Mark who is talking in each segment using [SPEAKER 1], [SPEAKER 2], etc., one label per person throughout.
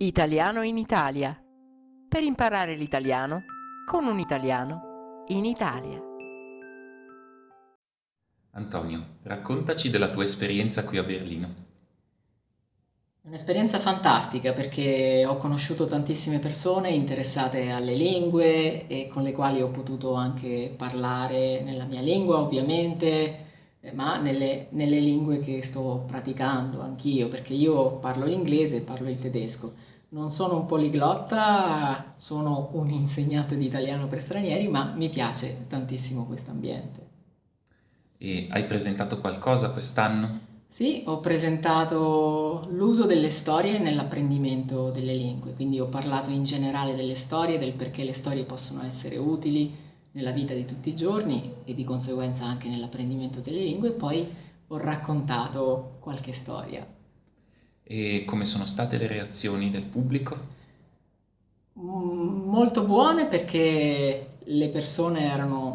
[SPEAKER 1] Italiano in Italia. Per imparare l'italiano con un italiano in Italia.
[SPEAKER 2] Antonio, raccontaci della tua esperienza qui a Berlino.
[SPEAKER 3] È un'esperienza fantastica perché ho conosciuto tantissime persone interessate alle lingue e con le quali ho potuto anche parlare nella mia lingua, ovviamente, ma nelle lingue che sto praticando anch'io, perché io parlo l'inglese e parlo il tedesco. Non sono un poliglotta, sono un insegnante di italiano per stranieri, ma mi piace tantissimo questo ambiente.
[SPEAKER 2] E hai presentato qualcosa quest'anno?
[SPEAKER 3] Sì, ho presentato l'uso delle storie nell'apprendimento delle lingue, quindi ho parlato in generale delle storie, del perché le storie possono essere utili nella vita di tutti i giorni e di conseguenza anche nell'apprendimento delle lingue, e poi ho raccontato qualche storia.
[SPEAKER 2] E come sono state le reazioni del pubblico?
[SPEAKER 3] Molto buone perché le persone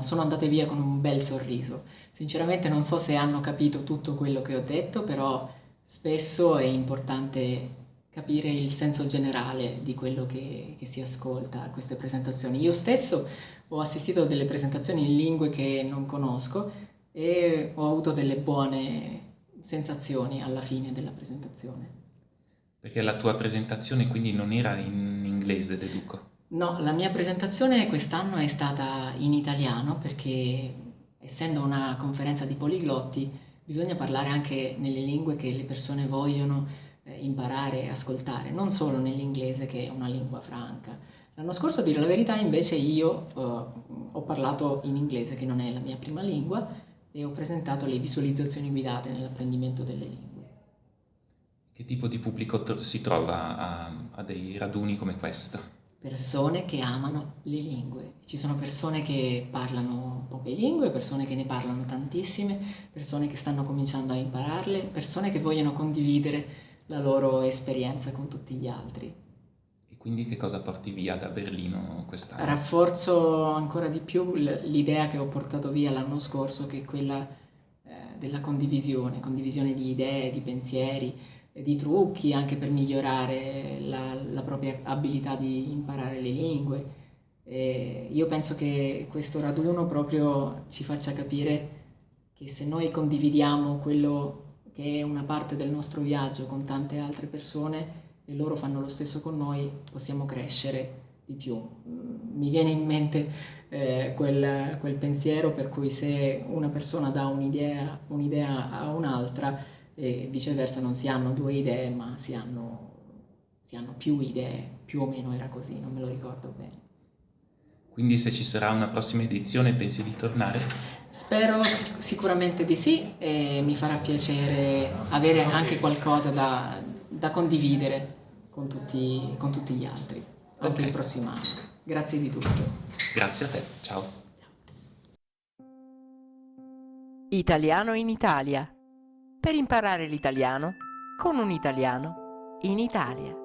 [SPEAKER 3] sono andate via con un bel sorriso. Sinceramente non so se hanno capito tutto quello che ho detto, però spesso è importante capire il senso generale di quello che si ascolta a queste presentazioni. Io stesso ho assistito a delle presentazioni in lingue che non conosco e ho avuto delle buone sensazioni alla fine della presentazione.
[SPEAKER 2] Perché la tua presentazione quindi non era in inglese, deduco.
[SPEAKER 3] No, la mia presentazione quest'anno è stata in italiano perché, essendo una conferenza di poliglotti, bisogna parlare anche nelle lingue che le persone vogliono imparare e ascoltare, non solo nell'inglese che è una lingua franca. L'anno scorso, a dire la verità, invece io ho parlato in inglese, che non è la mia prima lingua, e ho presentato le visualizzazioni guidate nell'apprendimento delle lingue.
[SPEAKER 2] Che tipo di pubblico si trova a dei raduni come questo?
[SPEAKER 3] Persone che amano le lingue. Ci sono persone che parlano poche lingue, persone che ne parlano tantissime, persone che stanno cominciando a impararle, persone che vogliono condividere la loro esperienza con tutti gli altri.
[SPEAKER 2] E quindi che cosa porti via da Berlino quest'anno?
[SPEAKER 3] Rafforzo ancora di più l'idea che ho portato via l'anno scorso, che è quella della condivisione di idee, di pensieri, di trucchi anche per migliorare la propria abilità di imparare le lingue. E io penso che questo raduno proprio ci faccia capire che se noi condividiamo quello che è una parte del nostro viaggio con tante altre persone e loro fanno lo stesso con noi, possiamo crescere di più. Mi viene in mente quel pensiero per cui se una persona dà un'idea a un'altra e viceversa non si hanno due idee ma si hanno più idee, più o meno era così, non me lo ricordo bene.
[SPEAKER 2] Quindi se ci sarà una prossima edizione pensi di tornare?
[SPEAKER 3] Spero sicuramente di sì e mi farà piacere avere anche qualcosa da condividere con tutti gli altri, anche
[SPEAKER 2] Ok.
[SPEAKER 3] il prossimo anno. Grazie di tutto.
[SPEAKER 2] Grazie a te, ciao.
[SPEAKER 1] Italiano in Italia. Per imparare l'italiano con un italiano in Italia.